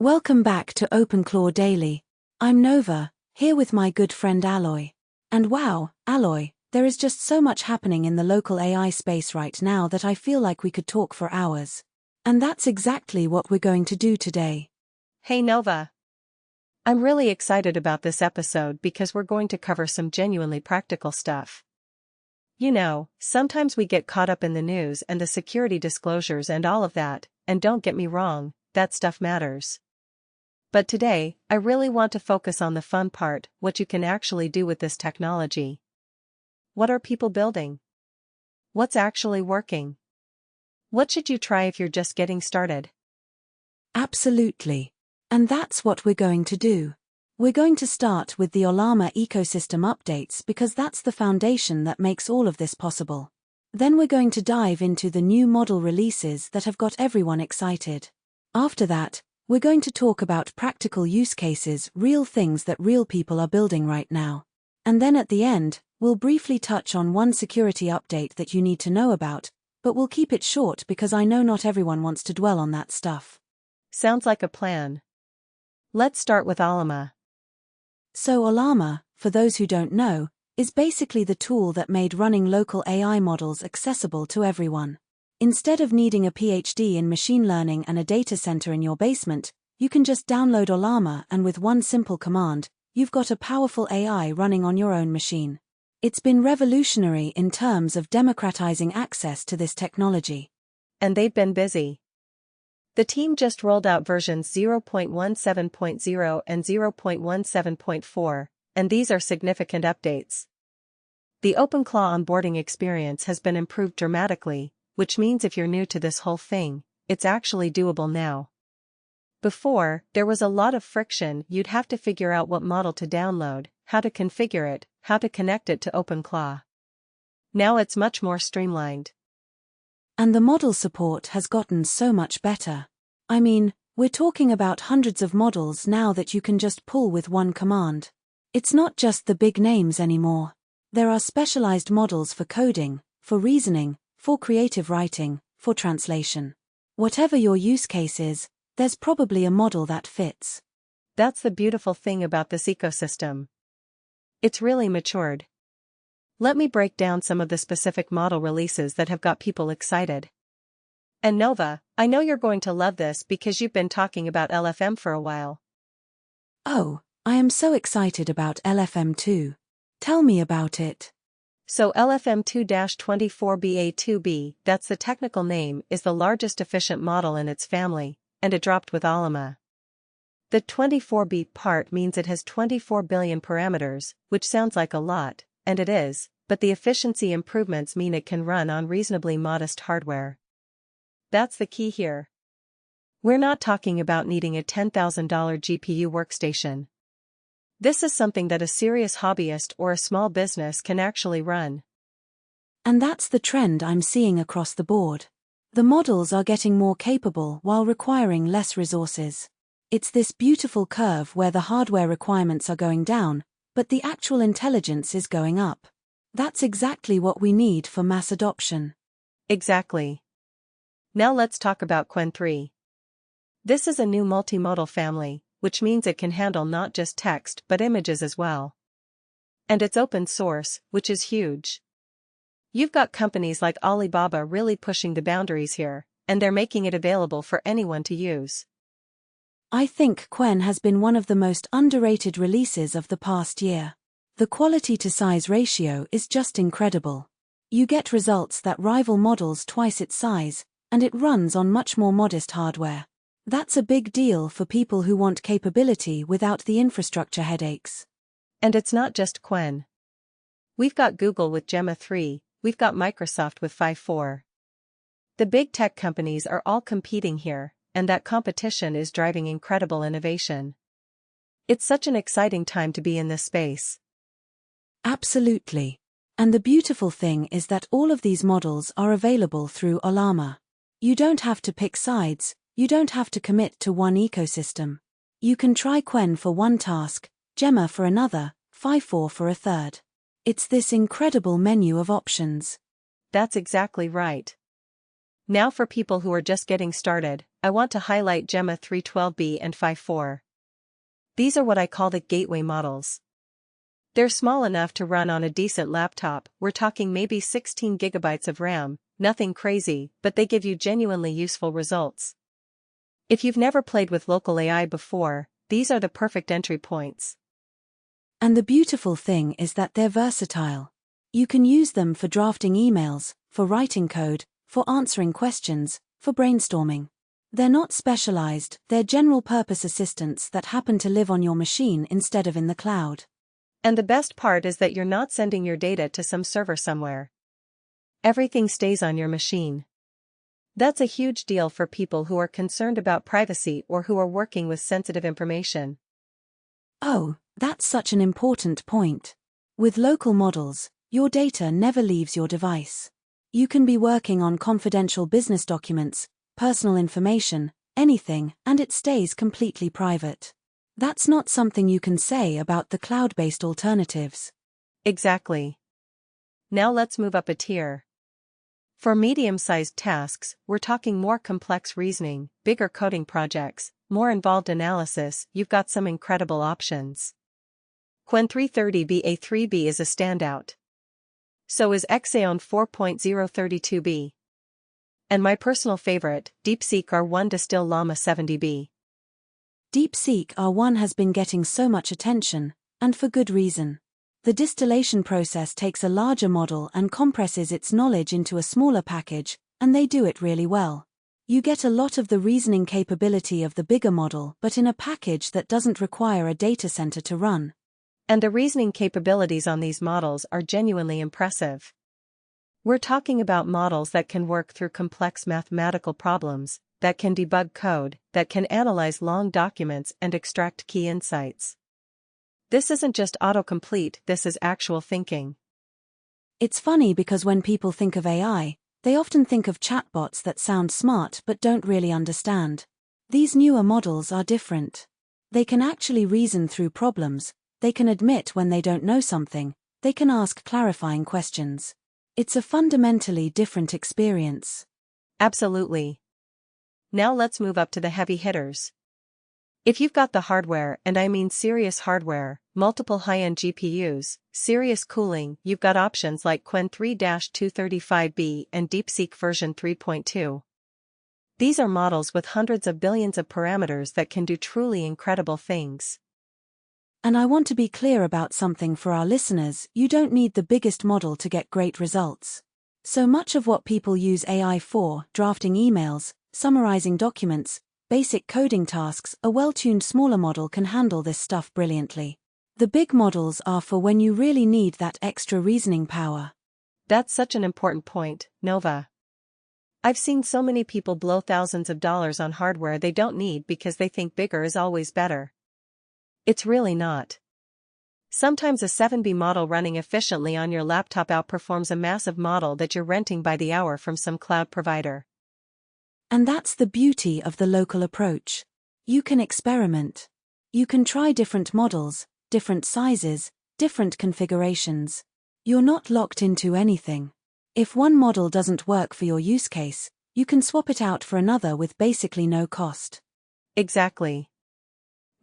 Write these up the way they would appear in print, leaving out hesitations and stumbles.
Welcome back to OpenClaw Daily. I'm Nova, here with my good friend Alloy. And wow, Alloy, there is just so much happening in the local AI space right now that I feel like we could talk for hours. And that's exactly what we're going to do today. Hey Nova. I'm really excited about this episode because we're going to cover some genuinely practical stuff. You know, sometimes we get caught up in the news and the security disclosures and all of that, and don't get me wrong, that stuff matters. But today, I really want to focus on the fun part, what you can actually do with this technology. What are people building? What's actually working? What should you try if you're just getting started? Absolutely. And that's what we're going to do. We're going to start with the Ollama ecosystem updates because that's the foundation that makes all of this possible. Then we're going to dive into the new model releases that have got everyone excited. After that, we're going to talk about practical use cases, real things that real people are building right now. And then at the end, we'll briefly touch on one security update that you need to know about, but we'll keep it short because I know not everyone wants to dwell on that stuff. Sounds like a plan. Let's start with Ollama. So Ollama, for those who don't know, is basically the tool that made running local AI models accessible to everyone. Instead of needing a PhD in machine learning and a data center in your basement, you can just download Ollama and with one simple command, you've got a powerful AI running on your own machine. It's been revolutionary in terms of democratizing access to this technology. And they've been busy. The team just rolled out versions 0.17.0 and 0.17.4, and these are significant updates. The OpenClaw onboarding experience has been improved dramatically, which means if you're new to this whole thing, it's actually doable now. Before, there was a lot of friction. You'd have to figure out what model to download, how to configure it, how to connect it to OpenClaw. Now it's much more streamlined. And the model support has gotten so much better. I mean, we're talking about hundreds of models now that you can just pull with one command. It's not just the big names anymore. There are specialized models for coding, for reasoning, for creative writing, for translation. Whatever your use case is, there's probably a model that fits. That's the beautiful thing about this ecosystem. It's really matured. Let me break down some of the specific model releases that have got people excited. And Nova, I know you're going to love this because you've been talking about LFM for a while. Oh, I am so excited about LFM too. Tell me about it. So LFM 2-24BA2B, that's the technical name, is the largest efficient model in its family, and it dropped with Ollama. The 24B part means it has 24 billion parameters, which sounds like a lot, and it is, but the efficiency improvements mean it can run on reasonably modest hardware. That's the key here. We're not talking about needing a $10,000 GPU workstation. This is something that a serious hobbyist or a small business can actually run. And that's the trend I'm seeing across the board. The models are getting more capable while requiring less resources. It's this beautiful curve where the hardware requirements are going down, but the actual intelligence is going up. That's exactly what we need for mass adoption. Exactly. Now let's talk about Qwen 3. This is a new multimodal family, which means it can handle not just text but images as well. And it's open source, which is huge. You've got companies like Alibaba really pushing the boundaries here, and they're making it available for anyone to use. I think Qwen has been one of the most underrated releases of the past year. The quality-to-size ratio is just incredible. You get results that rival models twice its size, and it runs on much more modest hardware. That's a big deal for people who want capability without the infrastructure headaches. And it's not just Qwen. We've got Google with Gemma 3, we've got Microsoft with 5.4. The big tech companies are all competing here, and that competition is driving incredible innovation. It's such an exciting time to be in this space. Absolutely. And the beautiful thing is that all of these models are available through Ollama. You don't have to pick sides. You don't have to commit to one ecosystem. You can try Qwen for one task, Gemma for another, 5.4 for a third. It's this incredible menu of options. That's exactly right. Now for people who are just getting started, I want to highlight Gemma 312B and 54. These are what I call the gateway models. They're small enough to run on a decent laptop, we're talking maybe 16 gigabytes of RAM, nothing crazy, but they give you genuinely useful results. If you've never played with local AI before, these are the perfect entry points. And the beautiful thing is that they're versatile. You can use them for drafting emails, for writing code, for answering questions, for brainstorming. They're not specialized, they're general-purpose assistants that happen to live on your machine instead of in the cloud. And the best part is that you're not sending your data to some server somewhere. Everything stays on your machine. That's a huge deal for people who are concerned about privacy or who are working with sensitive information. Oh, that's such an important point. With local models, your data never leaves your device. You can be working on confidential business documents, personal information, anything, and it stays completely private. That's not something you can say about the cloud-based alternatives. Exactly. Now let's move up a tier. For medium-sized tasks, we're talking more complex reasoning, bigger coding projects, more involved analysis, you've got some incredible options. Qwen 330BA3B is a standout. So is Xeon 4.032B. And my personal favorite, DeepSeek R1 Distill Llama 70B. DeepSeek R1 has been getting so much attention, and for good reason. The distillation process takes a larger model and compresses its knowledge into a smaller package, and they do it really well. You get a lot of the reasoning capability of the bigger model but in a package that doesn't require a data center to run. And the reasoning capabilities on these models are genuinely impressive. We're talking about models that can work through complex mathematical problems, that can debug code, that can analyze long documents and extract key insights. This isn't just autocomplete, this is actual thinking. It's funny because when people think of AI, they often think of chatbots that sound smart but don't really understand. These newer models are different. They can actually reason through problems, they can admit when they don't know something, they can ask clarifying questions. It's a fundamentally different experience. Absolutely. Now let's move up to the heavy hitters. If you've got the hardware, and I mean serious hardware, multiple high-end GPUs, serious cooling, you've got options like Qwen 3-235B and DeepSeek version 3.2. These are models with hundreds of billions of parameters that can do truly incredible things. And I want to be clear about something for our listeners, you don't need the biggest model to get great results. So much of what people use AI for, drafting emails, summarizing documents, basic coding tasks, a well-tuned smaller model can handle this stuff brilliantly. The big models are for when you really need that extra reasoning power. That's such an important point, Nova. I've seen so many people blow thousands of dollars on hardware they don't need because they think bigger is always better. It's really not. Sometimes a 7B model running efficiently on your laptop outperforms a massive model that you're renting by the hour from some cloud provider. And that's the beauty of the local approach. You can experiment. You can try different models, different sizes, different configurations. You're not locked into anything. If one model doesn't work for your use case, you can swap it out for another with basically no cost. Exactly.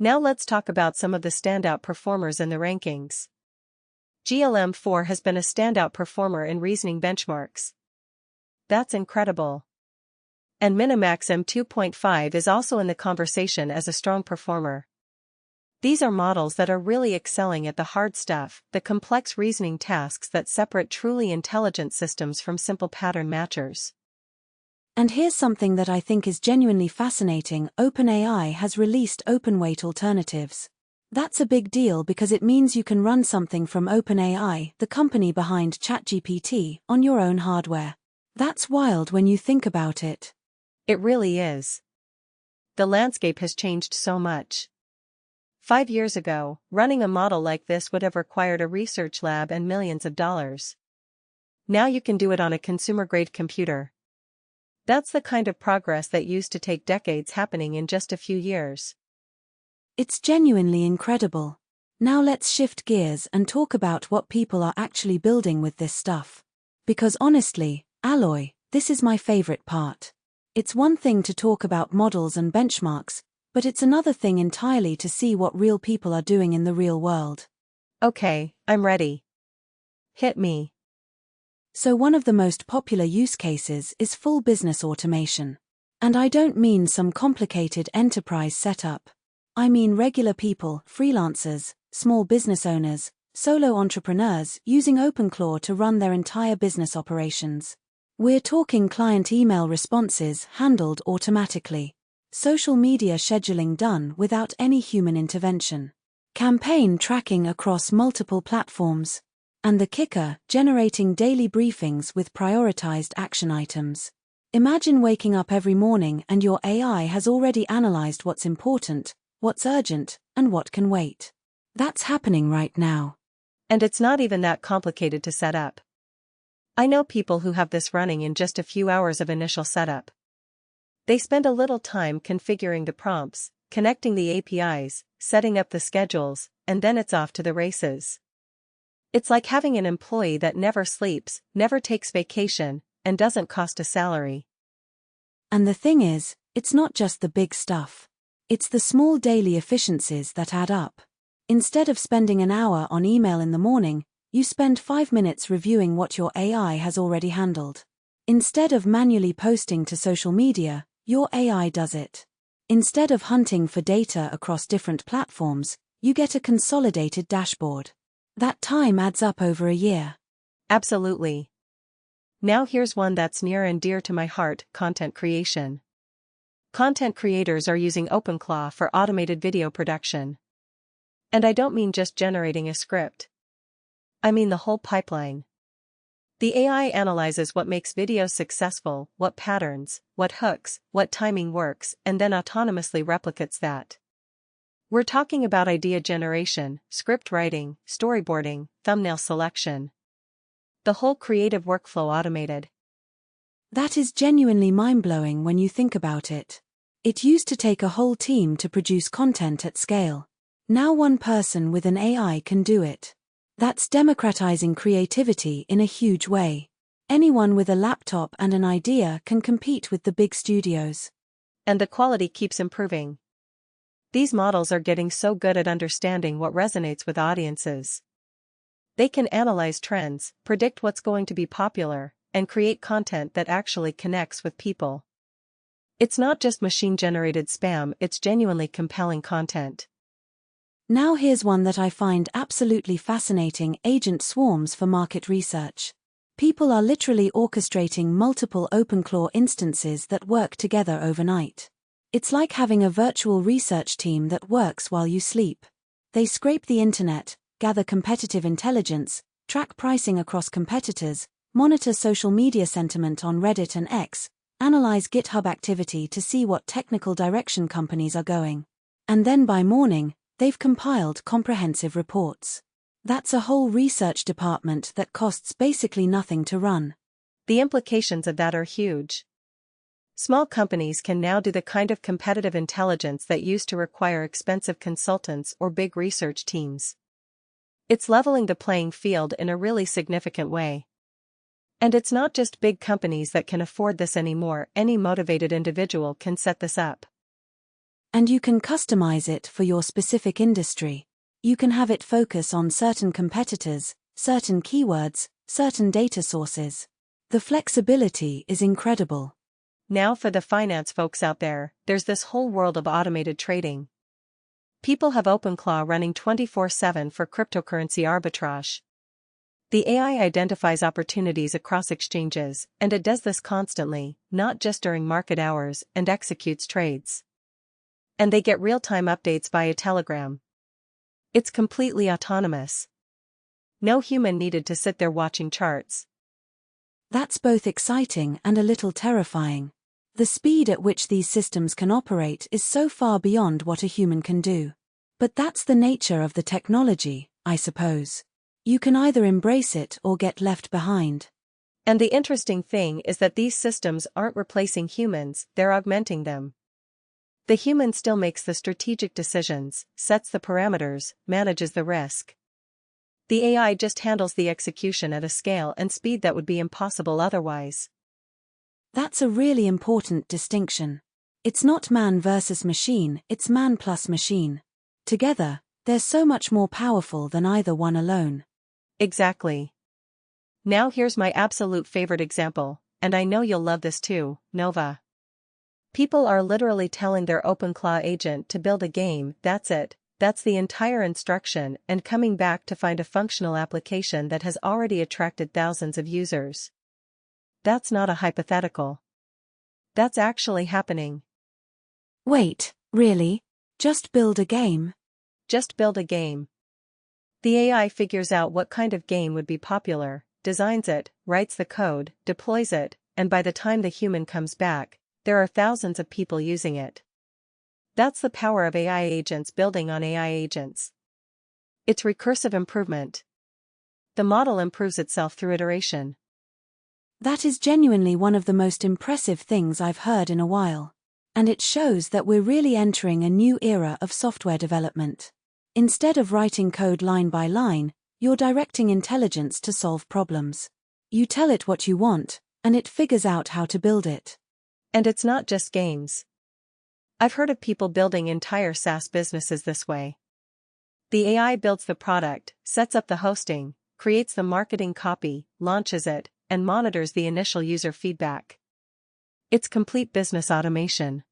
Now let's talk about some of the standout performers in the rankings. GLM-4 has been a standout performer in reasoning benchmarks. That's incredible. And Minimax M2.5 is also in the conversation as a strong performer. These are models that are really excelling at the hard stuff, the complex reasoning tasks that separate truly intelligent systems from simple pattern matchers. And here's something that I think is genuinely fascinating. OpenAI has released open-weight alternatives. That's a big deal because it means you can run something from OpenAI, the company behind ChatGPT, on your own hardware. That's wild when you think about it. It really is. The landscape has changed so much. 5 years ago, running a model like this would have required a research lab and millions of dollars. Now you can do it on a consumer-grade computer. That's the kind of progress that used to take decades happening in just a few years. It's genuinely incredible. Now let's shift gears and talk about what people are actually building with this stuff. Because honestly, Alloy, this is my favorite part. It's one thing to talk about models and benchmarks, but it's another thing entirely to see what real people are doing in the real world. Okay, I'm ready. Hit me. So one of the most popular use cases is full business automation. And I don't mean some complicated enterprise setup. I mean regular people, freelancers, small business owners, solo entrepreneurs using OpenClaw to run their entire business operations. We're talking client email responses handled automatically, social media scheduling done without any human intervention, campaign tracking across multiple platforms, and the kicker, generating daily briefings with prioritized action items. Imagine waking up every morning and your AI has already analyzed what's important, what's urgent, and what can wait. That's happening right now. And it's not even that complicated to set up. I know people who have this running in just a few hours of initial setup. They spend a little time configuring the prompts, connecting the APIs, setting up the schedules, and then it's off to the races. It's like having an employee that never sleeps, never takes vacation, and doesn't cost a salary. And the thing is, it's not just the big stuff. It's the small daily efficiencies that add up. Instead of spending an hour on email in the morning, you spend 5 minutes reviewing what your AI has already handled. Instead of manually posting to social media, your AI does it. Instead of hunting for data across different platforms, you get a consolidated dashboard. That time adds up over a year. Absolutely. Now here's one that's near and dear to my heart: content creation. Content creators are using OpenClaw for automated video production. And I don't mean just generating a script. I mean the whole pipeline. The AI analyzes what makes videos successful, what patterns, what hooks, what timing works, and then autonomously replicates that. We're talking about idea generation, script writing, storyboarding, thumbnail selection. The whole creative workflow automated. That is genuinely mind-blowing when you think about it. It used to take a whole team to produce content at scale. Now one person with an AI can do it. That's democratizing creativity in a huge way. Anyone with a laptop and an idea can compete with the big studios. And the quality keeps improving. These models are getting so good at understanding what resonates with audiences. They can analyze trends, predict what's going to be popular, and create content that actually connects with people. It's not just machine-generated spam, it's genuinely compelling content. Now here's one that I find absolutely fascinating: agent swarms for market research. People are literally orchestrating multiple OpenClaw instances that work together overnight. It's like having a virtual research team that works while you sleep. They scrape the internet, gather competitive intelligence, track pricing across competitors, monitor social media sentiment on Reddit and X, analyze GitHub activity to see what technical direction companies are going. And then by morning, they've compiled comprehensive reports. That's a whole research department that costs basically nothing to run. The implications of that are huge. Small companies can now do the kind of competitive intelligence that used to require expensive consultants or big research teams. It's leveling the playing field in a really significant way. And it's not just big companies that can afford this anymore. Any motivated individual can set this up. And you can customize it for your specific industry. You can have it focus on certain competitors, certain keywords, certain data sources. The flexibility is incredible. Now for the finance folks out there, there's this whole world of automated trading. People have OpenClaw running 24/7 for cryptocurrency arbitrage. The AI identifies opportunities across exchanges, and it does this constantly, not just during market hours, and executes trades. And they get real-time updates via Telegram. It's completely autonomous. No human needed to sit there watching charts. That's both exciting and a little terrifying. The speed at which these systems can operate is so far beyond what a human can do. But that's the nature of the technology, I suppose. You can either embrace it or get left behind. And the interesting thing is that these systems aren't replacing humans, they're augmenting them. The human still makes the strategic decisions, sets the parameters, manages the risk. The AI just handles the execution at a scale and speed that would be impossible otherwise. That's a really important distinction. It's not man versus machine, it's man plus machine. Together, they're so much more powerful than either one alone. Exactly. Now here's my absolute favorite example, and I know you'll love this too, Nova. People are literally telling their OpenClaw agent to build a game, that's it, that's the entire instruction, and coming back to find a functional application that has already attracted thousands of users. That's not a hypothetical. That's actually happening. Wait, really? Just build a game? Just build a game. The AI figures out what kind of game would be popular, designs it, writes the code, deploys it, and by the time the human comes back, there are thousands of people using it. That's the power of AI agents building on AI agents. It's recursive improvement. The model improves itself through iteration. That is genuinely one of the most impressive things I've heard in a while. And it shows that we're really entering a new era of software development. Instead of writing code line by line, you're directing intelligence to solve problems. You tell it what you want, and it figures out how to build it. And it's not just games. I've heard of people building entire SaaS businesses this way. The AI builds the product, sets up the hosting, creates the marketing copy, launches it, and monitors the initial user feedback. It's complete business automation.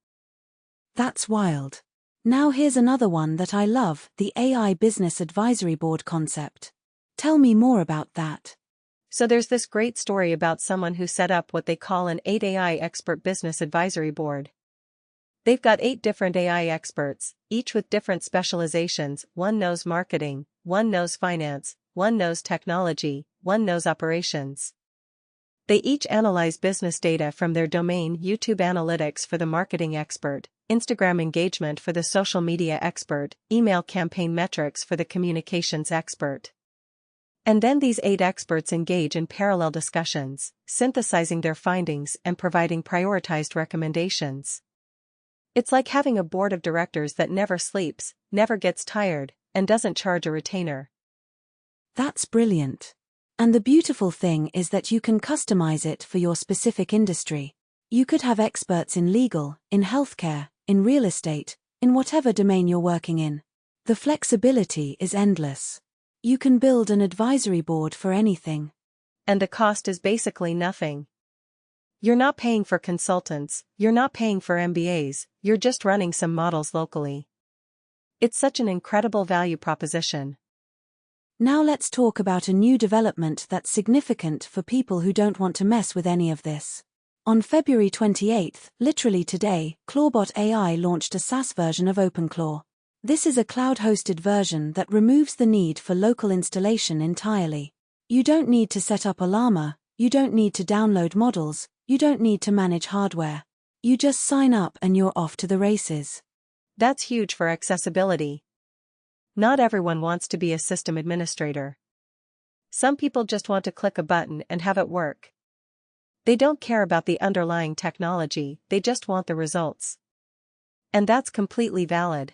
That's wild. Now here's another one that I love, the AI Business Advisory Board concept. Tell me more about that. So there's this great story about someone who set up what they call an 8 AI expert business advisory board. They've got 8 different AI experts, each with different specializations. One knows marketing, one knows finance, one knows technology, one knows operations. They each analyze business data from their domain: YouTube analytics for the marketing expert, Instagram engagement for the social media expert, email campaign metrics for the communications expert. And then these 8 experts engage in parallel discussions, synthesizing their findings and providing prioritized recommendations. It's like having a board of directors that never sleeps, never gets tired, and doesn't charge a retainer. That's brilliant. And the beautiful thing is that you can customize it for your specific industry. You could have experts in legal, in healthcare, in real estate, in whatever domain you're working in. The flexibility is endless. You can build an advisory board for anything. And the cost is basically nothing. You're not paying for consultants, you're not paying for MBAs, you're just running some models locally. It's such an incredible value proposition. Now let's talk about a new development that's significant for people who don't want to mess with any of this. On February 28th, literally today, Clawbot AI launched a SaaS version of OpenClaw. This is a cloud-hosted version that removes the need for local installation entirely. You don't need to set up Ollama, you don't need to download models, you don't need to manage hardware. You just sign up and you're off to the races. That's huge for accessibility. Not everyone wants to be a system administrator. Some people just want to click a button and have it work. They don't care about the underlying technology, they just want the results. And that's completely valid.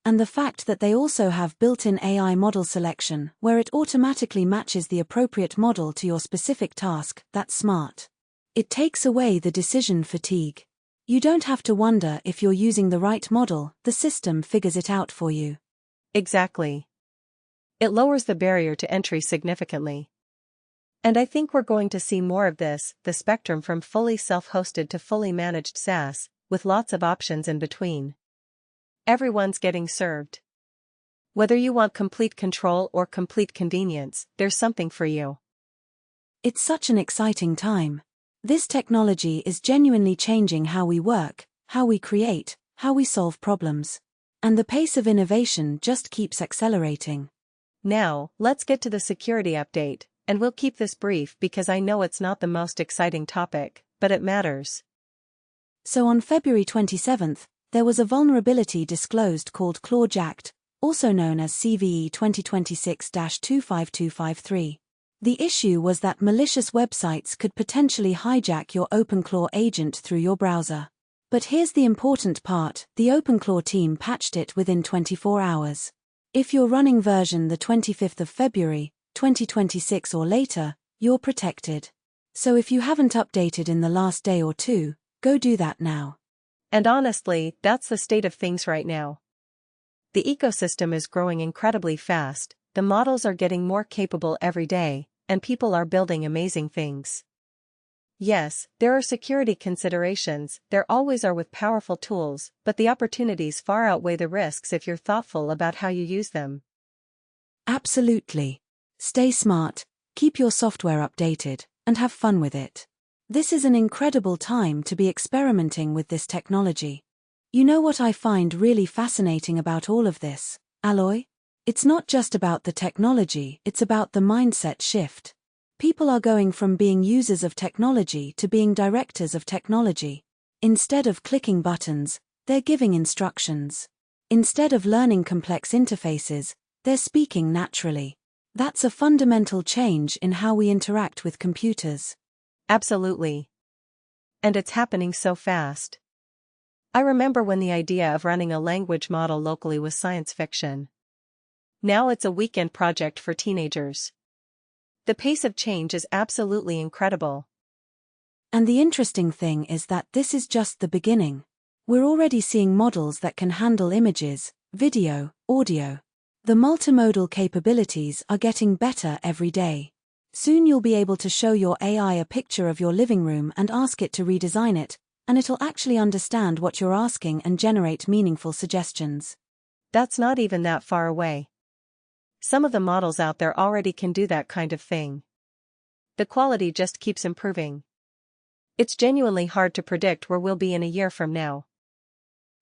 And the fact that they also have built-in AI model selection, where it automatically matches the appropriate model to your specific task, that's smart. It takes away the decision fatigue. You don't have to wonder if you're using the right model, the system figures it out for you. Exactly. It lowers the barrier to entry significantly. And I think we're going to see more of this, the spectrum from fully self-hosted to fully managed SaaS, with lots of options in between. Everyone's getting served. Whether you want complete control or complete convenience, there's something for you. It's such an exciting time. This technology is genuinely changing how we work, how we create, how we solve problems. And the pace of innovation just keeps accelerating. Now, let's get to the security update, and we'll keep this brief because I know it's not the most exciting topic, but it matters. So on February 27th, there was a vulnerability disclosed called Clawjacked, also known as CVE 2026-25253. The issue was that malicious websites could potentially hijack your OpenClaw agent through your browser. But here's the important part, the OpenClaw team patched it within 24 hours. If you're running version the 25th of February, 2026 or later, you're protected. So if you haven't updated in the last day or two, go do that now. And honestly, that's the state of things right now. The ecosystem is growing incredibly fast, the models are getting more capable every day, and people are building amazing things. Yes, there are security considerations, there always are with powerful tools, but the opportunities far outweigh the risks if you're thoughtful about how you use them. Absolutely. Stay smart, keep your software updated, and have fun with it. This is an incredible time to be experimenting with this technology. You know what I find really fascinating about all of this, Aloy? It's not just about the technology, it's about the mindset shift. People are going from being users of technology to being directors of technology. Instead of clicking buttons, they're giving instructions. Instead of learning complex interfaces, they're speaking naturally. That's a fundamental change in how we interact with computers. Absolutely. And it's happening so fast. I remember when the idea of running a language model locally was science fiction. Now it's a weekend project for teenagers. The pace of change is absolutely incredible. And the interesting thing is that this is just the beginning. We're already seeing models that can handle images, video, audio. The multimodal capabilities are getting better every day. Soon you'll be able to show your AI a picture of your living room and ask it to redesign it, and it'll actually understand what you're asking and generate meaningful suggestions. That's not even that far away. Some of the models out there already can do that kind of thing. The quality just keeps improving. It's genuinely hard to predict where we'll be in a year from now.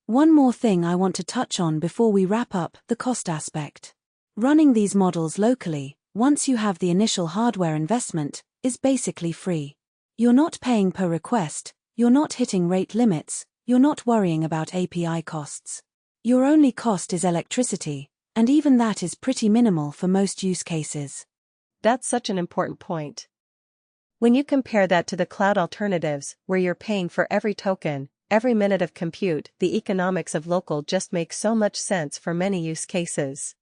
One more thing I want to touch on before we wrap up, the cost aspect. Running these models locally, once you have the initial hardware investment, is basically free. You're not paying per request, you're not hitting rate limits, you're not worrying about API costs. Your only cost is electricity, and even that is pretty minimal for most use cases. That's such an important point. When you compare that to the cloud alternatives, where you're paying for every token, every minute of compute, the economics of local just make so much sense for many use cases.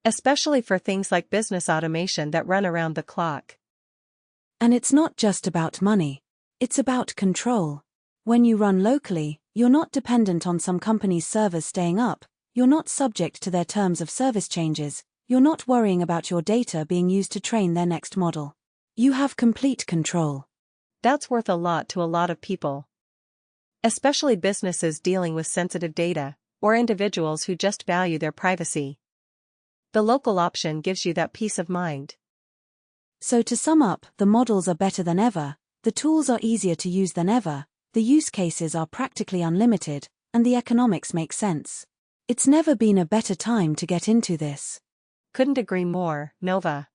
Especially for things like business automation that run around the clock. And it's not just about money. It's about control. When you run locally, you're not dependent on some company's servers staying up, you're not subject to their terms of service changes, you're not worrying about your data being used to train their next model. You have complete control. That's worth a lot to a lot of people. Especially businesses dealing with sensitive data, or individuals who just value their privacy. The local option gives you that peace of mind. So to sum up, the models are better than ever, the tools are easier to use than ever, the use cases are practically unlimited, and the economics make sense. It's never been a better time to get into this. Couldn't agree more, Nova.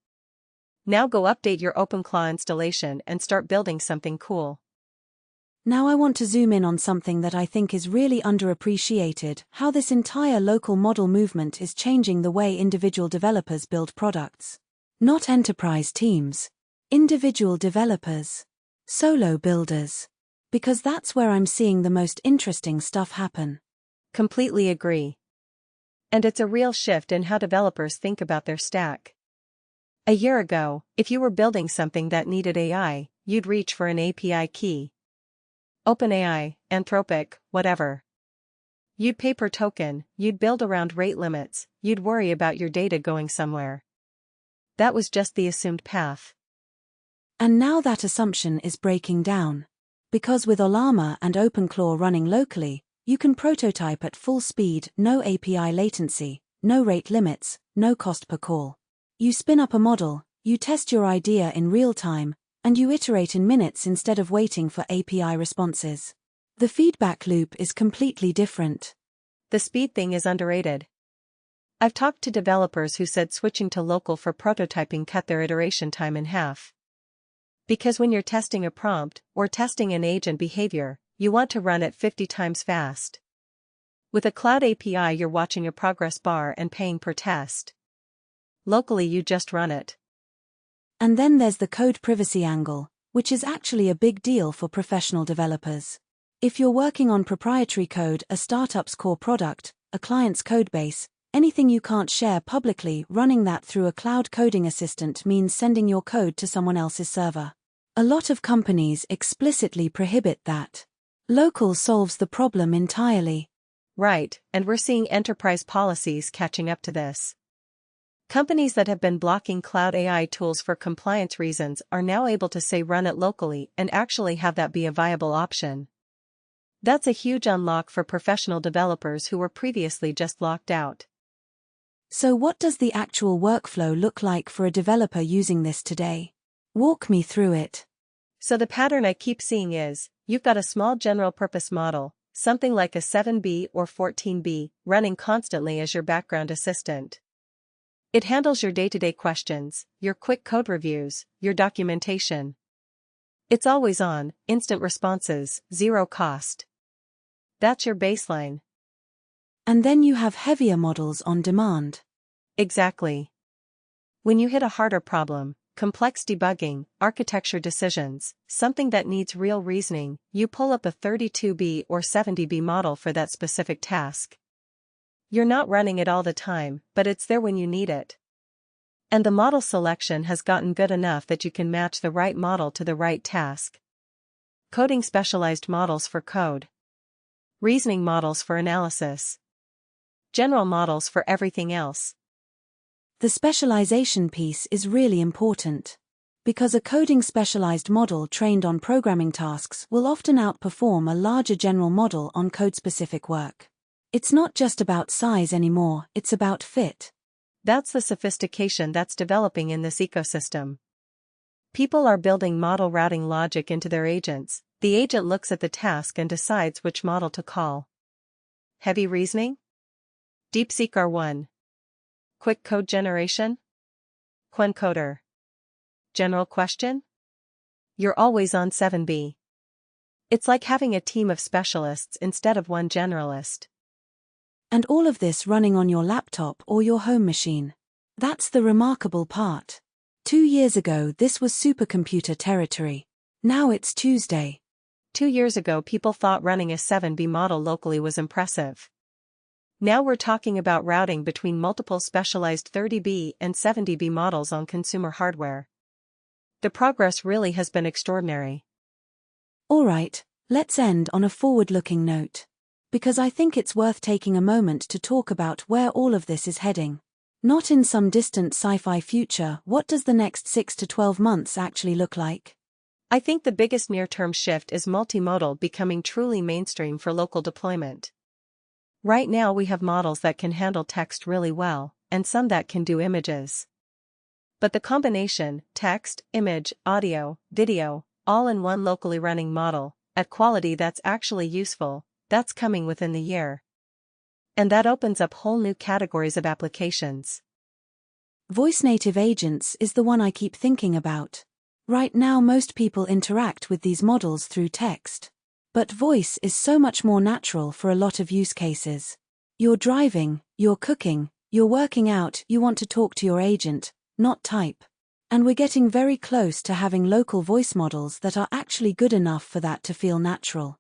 Now go update your OpenClaw installation and start building something cool. Now I want to zoom in on something that I think is really underappreciated, how this entire local model movement is changing the way individual developers build products. Not enterprise teams. Individual developers. Solo builders. Because that's where I'm seeing the most interesting stuff happen. Completely agree. And it's a real shift in how developers think about their stack. A year ago, if you were building something that needed AI, you'd reach for an API key. OpenAI, Anthropic, whatever. You'd pay per token, you'd build around rate limits, you'd worry about your data going somewhere. That was just the assumed path. And now that assumption is breaking down. Because with Ollama and OpenClaw running locally, you can prototype at full speed, no API latency, no rate limits, no cost per call. You spin up a model, you test your idea in real time, and you iterate in minutes instead of waiting for API responses. The feedback loop is completely different. The speed thing is underrated. I've talked to developers who said switching to local for prototyping cut their iteration time in half. Because when you're testing a prompt, or testing an agent behavior, you want to run it 50 times fast. With a cloud API you're watching a progress bar and paying per test. Locally you just run it. And then there's the code privacy angle, which is actually a big deal for professional developers. If you're working on proprietary code, a startup's core product, a client's codebase, anything you can't share publicly, running that through a cloud coding assistant means sending your code to someone else's server. A lot of companies explicitly prohibit that. Local solves the problem entirely. Right, and we're seeing enterprise policies catching up to this. Companies that have been blocking cloud AI tools for compliance reasons are now able to say run it locally and actually have that be a viable option. That's a huge unlock for professional developers who were previously just locked out. So what does the actual workflow look like for a developer using this today? Walk me through it. So the pattern I keep seeing is, you've got a small general-purpose model, something like a 7B or 14B, running constantly as your background assistant. It handles your day-to-day questions, your quick code reviews, your documentation. It's always on, instant responses, zero cost. That's your baseline. And then you have heavier models on demand. Exactly. When you hit a harder problem, complex debugging, architecture decisions, something that needs real reasoning, you pull up a 32B or 70B model for that specific task. You're not running it all the time, but it's there when you need it. And the model selection has gotten good enough that you can match the right model to the right task. Coding specialized models for code. Reasoning models for analysis. General models for everything else. The specialization piece is really important. Because a coding specialized model trained on programming tasks will often outperform a larger general model on code-specific work. It's not just about size anymore, it's about fit. That's the sophistication that's developing in this ecosystem. People are building model routing logic into their agents. The agent looks at the task and decides which model to call. Heavy reasoning? DeepSeek R1. Quick code generation? Quencoder. General question? You're always on 7B. It's like having a team of specialists instead of one generalist. And all of this running on your laptop or your home machine. That's the remarkable part. 2 years ago this was supercomputer territory. Now it's Tuesday. 2 years ago people thought running a 7B model locally was impressive. Now we're talking about routing between multiple specialized 30B and 70B models on consumer hardware. The progress really has been extraordinary. Alright, let's end on a forward-looking note. Because I think it's worth taking a moment to talk about where all of this is heading. Not in some distant sci-fi future, what does the next 6 to 12 months actually look like? I think the biggest near-term shift is multimodal becoming truly mainstream for local deployment. Right now we have models that can handle text really well, and some that can do images. But the combination, text, image, audio, video, all in one locally running model, at quality that's actually useful, that's coming within the year. And that opens up whole new categories of applications. Voice-native agents is the one I keep thinking about. Right now most people interact with these models through text. But voice is so much more natural for a lot of use cases. You're driving, you're cooking, you're working out, you want to talk to your agent, not type. And we're getting very close to having local voice models that are actually good enough for that to feel natural.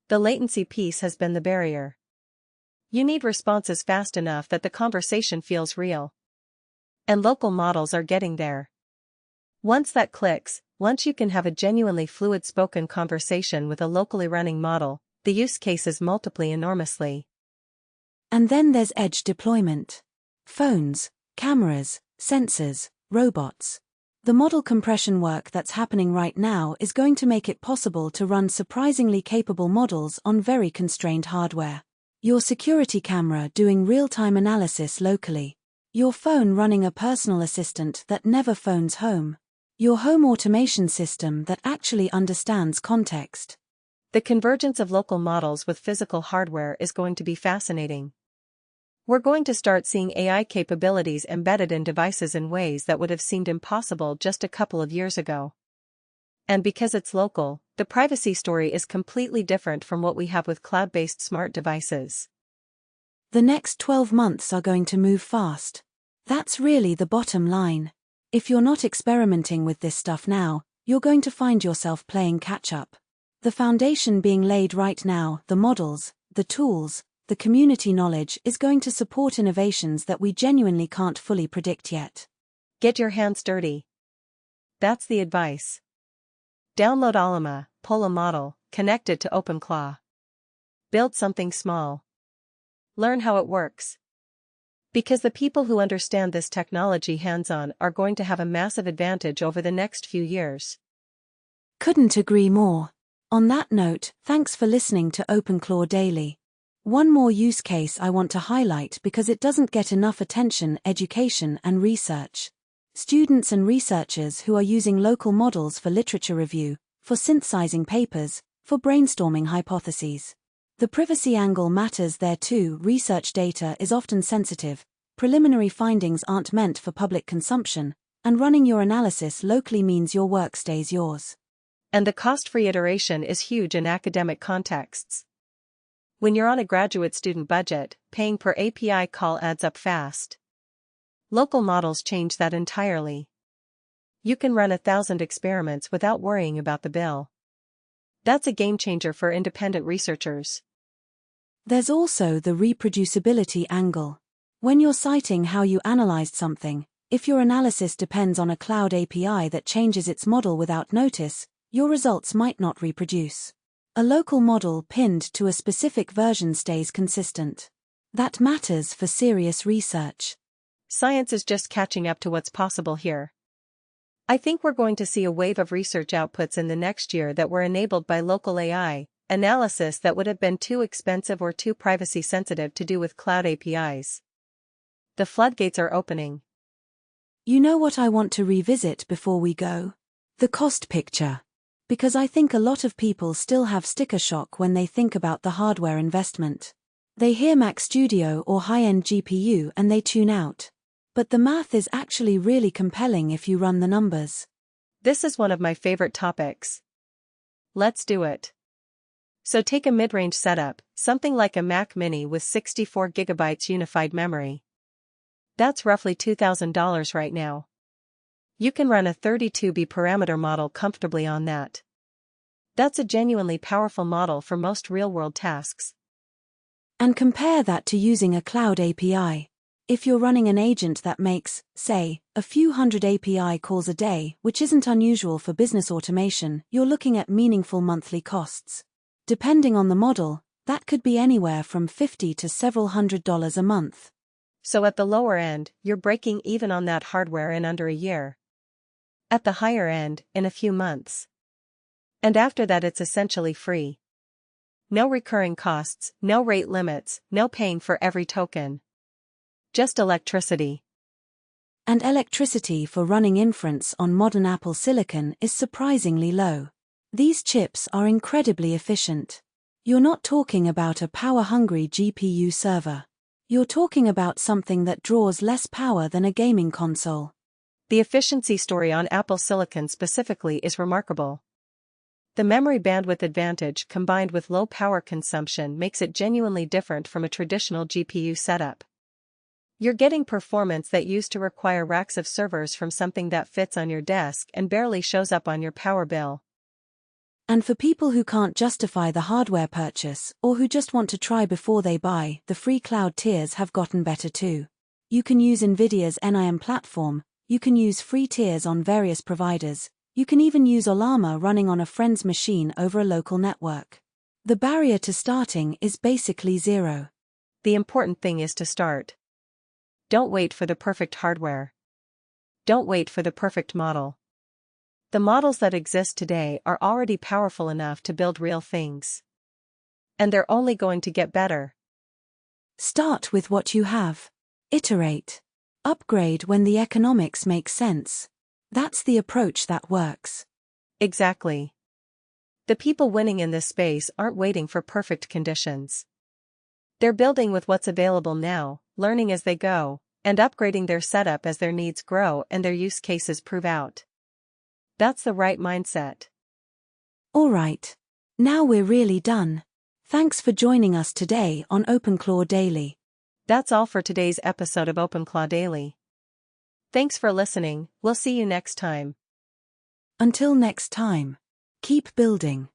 The latency piece has been the barrier. You need responses fast enough that the conversation feels real. And local models are getting there. Once that clicks, once you can have a genuinely fluid spoken conversation with a locally running model, the use cases multiply enormously. And then there's edge deployment. Phones, cameras, sensors, robots. The model compression work that's happening right now is going to make it possible to run surprisingly capable models on very constrained hardware. Your security camera doing real-time analysis locally. Your phone running a personal assistant that never phones home. Your home automation system that actually understands context. The convergence of local models with physical hardware is going to be fascinating. We're going to start seeing AI capabilities embedded in devices in ways that would have seemed impossible just a couple of years ago. And because it's local, the privacy story is completely different from what we have with cloud-based smart devices. The next 12 months are going to move fast. That's really the bottom line. If you're not experimenting with this stuff now, you're going to find yourself playing catch-up. The foundation being laid right now, the models, the tools, the community knowledge is going to support innovations that we genuinely can't fully predict yet. Get your hands dirty. That's the advice. Download Ollama, pull a model, connect it to OpenClaw. Build something small. Learn how it works. Because the people who understand this technology hands-on are going to have a massive advantage over the next few years. Couldn't agree more. On that note, thanks for listening to OpenClaw Daily. One more use case I want to highlight because it doesn't get enough attention: education and research. Students and researchers who are using local models for literature review, for synthesizing papers, for brainstorming hypotheses. The privacy angle matters there too. Research data is often sensitive, preliminary findings aren't meant for public consumption, and running your analysis locally means your work stays yours. And the cost-free iteration is huge in academic contexts. When you're on a graduate student budget, paying per API call adds up fast. Local models change that entirely. You can run 1,000 experiments without worrying about the bill. That's a game changer for independent researchers. There's also the reproducibility angle. When you're citing how you analyzed something, if your analysis depends on a cloud API that changes its model without notice, your results might not reproduce. A local model pinned to a specific version stays consistent. That matters for serious research. Science is just catching up to what's possible here. I think we're going to see a wave of research outputs in the next year that were enabled by local AI, analysis that would have been too expensive or too privacy sensitive to do with cloud APIs. The floodgates are opening. You know what I want to revisit before we go? The cost picture. Because I think a lot of people still have sticker shock when they think about the hardware investment. They hear Mac Studio or high-end GPU and they tune out. But the math is actually really compelling if you run the numbers. This is one of my favorite topics. Let's do it. So take a mid-range setup, something like a Mac Mini with 64 GB unified memory. That's roughly $2,000 right now. You can run a 32B parameter model comfortably on that. That's a genuinely powerful model for most real-world tasks. And compare that to using a cloud API. If you're running an agent that makes, say, a few hundred API calls a day, which isn't unusual for business automation, you're looking at meaningful monthly costs. Depending on the model, that could be anywhere from $50 to several $100s a month. So at the lower end, you're breaking even on that hardware in under a year. At the higher end, in a few months. And after that it's essentially free. No recurring costs, no rate limits, no paying for every token. Just electricity. And electricity for running inference on modern Apple silicon is surprisingly low. These chips are incredibly efficient. You're not talking about a power-hungry GPU server. You're talking about something that draws less power than a gaming console. The efficiency story on Apple silicon specifically is remarkable. The memory bandwidth advantage combined with low power consumption makes it genuinely different from a traditional GPU setup. You're getting performance that used to require racks of servers from something that fits on your desk and barely shows up on your power bill. And for people who can't justify the hardware purchase, or who just want to try before they buy, the free cloud tiers have gotten better too. You can use NVIDIA's NIM platform, you can use free tiers on various providers, you can even use Ollama running on a friend's machine over a local network. The barrier to starting is basically zero. The important thing is to start. Don't wait for the perfect hardware. Don't wait for the perfect model. The models that exist today are already powerful enough to build real things. And they're only going to get better. Start with what you have. Iterate. Upgrade when the economics make sense. That's the approach that works. Exactly. The people winning in this space aren't waiting for perfect conditions. They're building with what's available now, learning as they go, and upgrading their setup as their needs grow and their use cases prove out. That's the right mindset. All right. Now we're really done. Thanks for joining us today on OpenClaw Daily. That's all for today's episode of OpenClaw Daily. Thanks for listening, we'll see you next time. Until next time, keep building.